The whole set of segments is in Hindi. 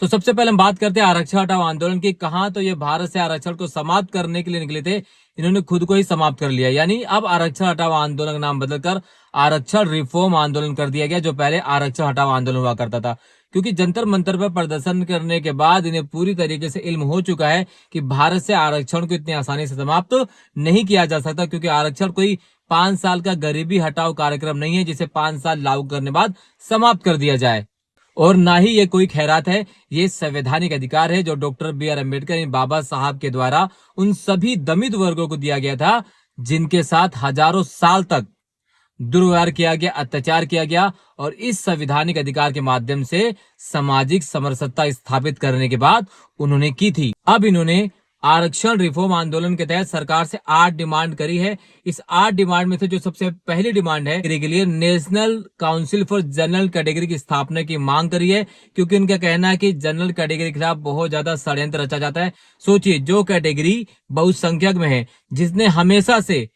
तो सबसे पहले हम बात करते हैं आरक्षण हटाओ आंदोलन की। कहां तो ये भारत से आरक्षण को समाप्त करने के लिए निकले थे, इन्होंने खुद को ही समाप्त कर लिया। यानी अब आरक्षण हटाओ आंदोलन का नाम बदलकर आरक्षण रिफॉर्म आंदोलन कर दिया गया, जो पहले आरक्षण हटाओ आंदोलन हुआ करता था। क्योंकि जंतर मंतर पर प्रदर्शन करने के बाद इन्हें पूरी तरीके से इल्म हो चुका है कि भारत से आरक्षण को इतनी आसानी से समाप्त नहीं किया जा सकता, क्योंकि आरक्षण कोई 5 साल का गरीबी हटाओ कार्यक्रम नहीं है जिसे 5 साल लागू करने बाद समाप्त कर दिया जाए। और ना ही ये कोई खैरात है, ये संवैधानिक अधिकार है जो डॉक्टर बी.आर. अम्बेडकर यानी बाबा साहब के द्वारा उन सभी दमित वर्गों को दिया गया था जिनके साथ हजारों साल तक दुर्व्यवहार किया गया, अत्याचार किया गया। और इस संवैधानिक अधिकार के माध्यम से सामाजिक समरसता स्थापित करने के बाद उन्होंने की थी। अब इन्होंने आरक्षण रिफॉर्म आंदोलन के तहत सरकार से 8 डिमांड करी है। इस 8 डिमांड में से जो सबसे पहली डिमांड है के लिए national council for general category की स्थापना की मांग करी है, क्योंकि उनका कहना है कि जनरल कैटेगरी के खिलाफ बहुत ज्यादा षड्यंत्र रचा जाता है। सोचिए, जो कैटेगरी बहुसंख्यक में है, जिसने हमेशा से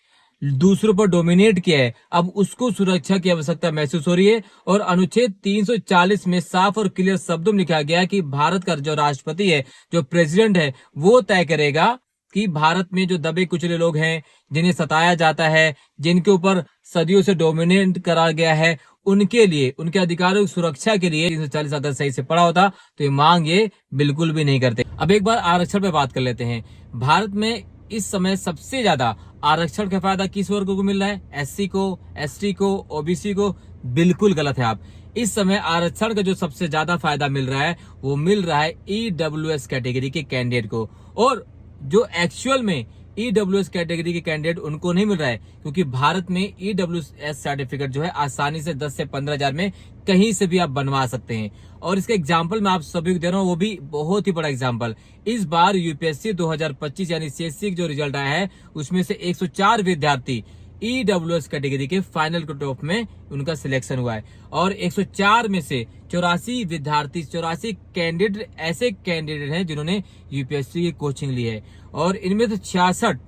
दूसरों पर डोमिनेट किया है, अब उसको सुरक्षा की आवश्यकता महसूस हो रही है। और अनुच्छेद 340 में साफ और क्लियर शब्दों में लिखा गया है कि भारत का जो राष्ट्रपति है, जो प्रेसिडेंट है, वो तय करेगा कि भारत में जो दबे कुचले लोग हैं, जिन्हें सताया जाता है, जिनके ऊपर सदियों से डोमिनेट करा गया है, उनके लिए, उनके अधिकारों की सुरक्षा के लिए 340 अगर सही से पढ़ा होता तो ये मांग ये बिल्कुल भी नहीं करते। अब एक बार आरक्षण पे बात कर लेते हैं। भारत में इस समय सबसे ज्यादा आरक्षण का फायदा किस वर्ग को मिल रहा है? एससी को, एसटी को, ओबीसी को? बिल्कुल गलत है आप। इस समय आरक्षण का जो सबसे ज्यादा फायदा मिल रहा है वो मिल रहा है ईडब्ल्यूएस कैटेगरी के कैंडिडेट को। और जो एक्चुअल में ईडब्ल्यूएस कैटेगरी के कैंडिडेट उनको नहीं मिल रहा है, क्योंकि भारत में ईडब्ल्यूएस सर्टिफिकेट जो है आसानी से 10 से 15 हजार में कहीं से भी आप बनवा सकते हैं। और इसका एग्जाम्पल मैं आप सभी को दे रहा हूँ, वो भी बहुत ही बड़ा एग्जाम्पल। इस बार यूपीएससी 2025 यानी सीएससी जो रिजल्ट आया है, उसमें से 104 विद्यार्थी ईडब्ल्यूएस कैटेगरी के फाइनल कट ऑफ में उनका सिलेक्शन हुआ है। और 104 में से 84 विद्यार्थी, 84 कैंडिडेट ऐसे कैंडिडेट हैं जिन्होंने यूपीएससी की कोचिंग ली है। और इनमें से 66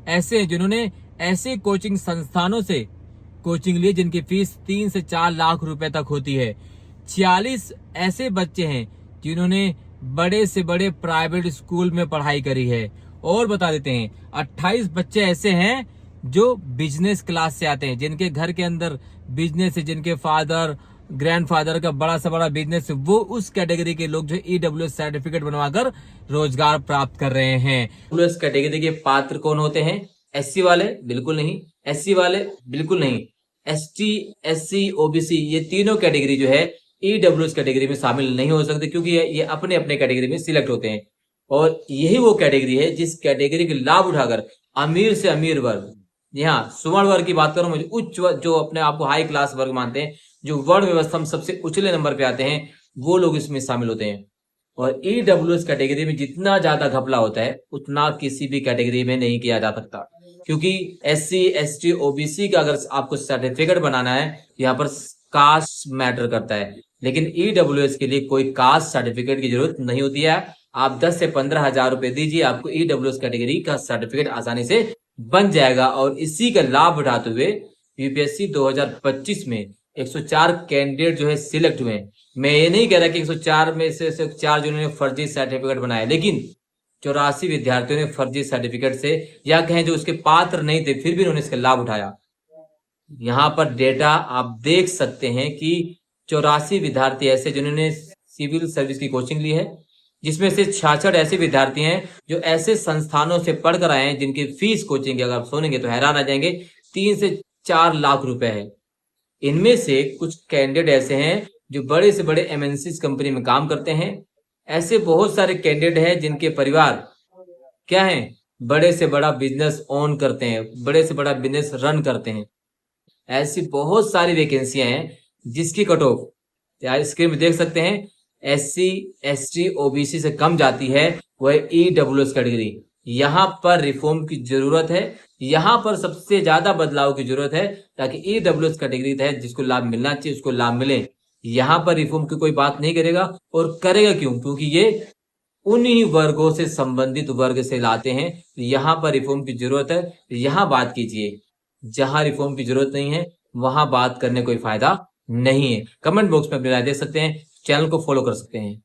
ऐसे हैं जिन्होंने ऐसे कोचिंग संस्थानों से कोचिंग ली जिनकी फीस 3 से 4 लाख रुपए तक होती है। 46 ऐसे बच्चे हैं जिन्होंने बड़े से बड़े प्राइवेट स्कूल में पढ़ाई करी है। और बता देते हैं 28 बच्चे ऐसे हैं जो बिजनेस क्लास से आते हैं, जिनके घर के अंदर बिजनेस है, जिनके फादर ग्रैंडफादर का बड़ा से बड़ा बिजनेस है, वो उस कैटेगरी के लोग जो ईडब्ल्यूएस सर्टिफिकेट बनवाकर रोजगार प्राप्त कर रहे हैं। ईडब्ल्यूएस कैटेगरी के पात्र कौन होते हैं? एससी वाले? बिल्कुल नहीं। एससी वाले? बिल्कुल नहीं। एसटी, एससी, ओबीसी, ये तीनों कैटेगरी जो है ईडब्ल्यूएस कैटेगरी में शामिल नहीं हो सकते, क्योंकि ये अपने अपने कैटेगरी में सिलेक्ट होते हैं। और यही वो कैटेगरी है जिस कैटेगरी के लाभ उठाकर अमीर से अमीर वर्ग, यहाँ सुवर्ण वर्ग की बात करूं, मुझे उच्च वर्ग, जो अपने आप को हाई क्लास वर्ग मानते हैं, जो वर्ण व्यवस्था में सबसे उछले नंबर पे आते हैं, वो लोग इसमें शामिल होते हैं। और ईडब्ल्यूएस कैटेगरी में जितना ज्यादा घपला होता है उतना किसी भी कैटेगरी में नहीं किया जा सकता, क्योंकि एससी, एसटी, ओबीसी का अगर आपको सर्टिफिकेट बनाना है, यहाँ पर कास्ट मैटर करता है। लेकिन ईडब्ल्यूएस के लिए कोई कास्ट सर्टिफिकेट की जरूरत नहीं होती है। आप 10 से 15 हजार रुपए दीजिए, आपको ईडब्ल्यूएस कैटेगरी का सर्टिफिकेट आसानी से बन जाएगा। और इसी का लाभ उठाते हुए यूपीएससी 2025 में 104 कैंडिडेट जो है सिलेक्ट हुए। मैं ये नहीं कह रहा कि 104 में से 104 जिन्होंने फर्जी सर्टिफिकेट बनाया, लेकिन 84 विद्यार्थियों ने फर्जी सर्टिफिकेट से, या कहें जो उसके पात्र नहीं थे, फिर भी उन्होंने इसका लाभ उठाया। यहाँ पर डेटा आप देख सकते हैं कि 84 विद्यार्थी ऐसे जिन्होंने सिविल सर्विस की कोचिंग ली है, जिसमें से 66 ऐसे विद्यार्थी हैं जो ऐसे संस्थानों से पढ़कर आए हैं जिनकी फीस कोचिंग की अगर आप सुनेंगे तो हैरान आ जाएंगे, 3 से 4 लाख रुपए है। इनमें से कुछ कैंडिडेट ऐसे हैं जो बड़े से बड़े एमएनसी कंपनी में काम करते हैं। ऐसे बहुत सारे कैंडिडेट हैं जिनके परिवार क्या है, बड़े से बड़ा बिजनेस ओन करते हैं, बड़े से बड़ा बिजनेस रन करते हैं। ऐसी बहुत सारी वैकेंसियां हैं जिसकी कट ऑफ स्क्रीन में देख सकते हैं, एससी, एसटी, ओबीसी से कम जाती है, वह ईडब्ल्यूएस कैटेगरी। यहाँ पर रिफॉर्म की जरूरत है, यहाँ पर सबसे ज्यादा बदलाव की जरूरत है, ताकि ईडब्ल्यूएस कैटेगरी तहत जिसको लाभ मिलना चाहिए उसको लाभ मिले। यहाँ पर रिफॉर्म की कोई बात नहीं करेगा, और करेगा क्यों? क्योंकि ये उन्हीं वर्गों से संबंधित वर्ग से लाते हैं। यहाँ पर रिफॉर्म की जरूरत है, यहाँ बात कीजिए। जहां रिफॉर्म की जरूरत नहीं है वहां बात करने कोई फायदा नहीं है। कमेंट बॉक्स में अपनी राय दे सकते हैं, चैनल को फॉलो कर सकते हैं।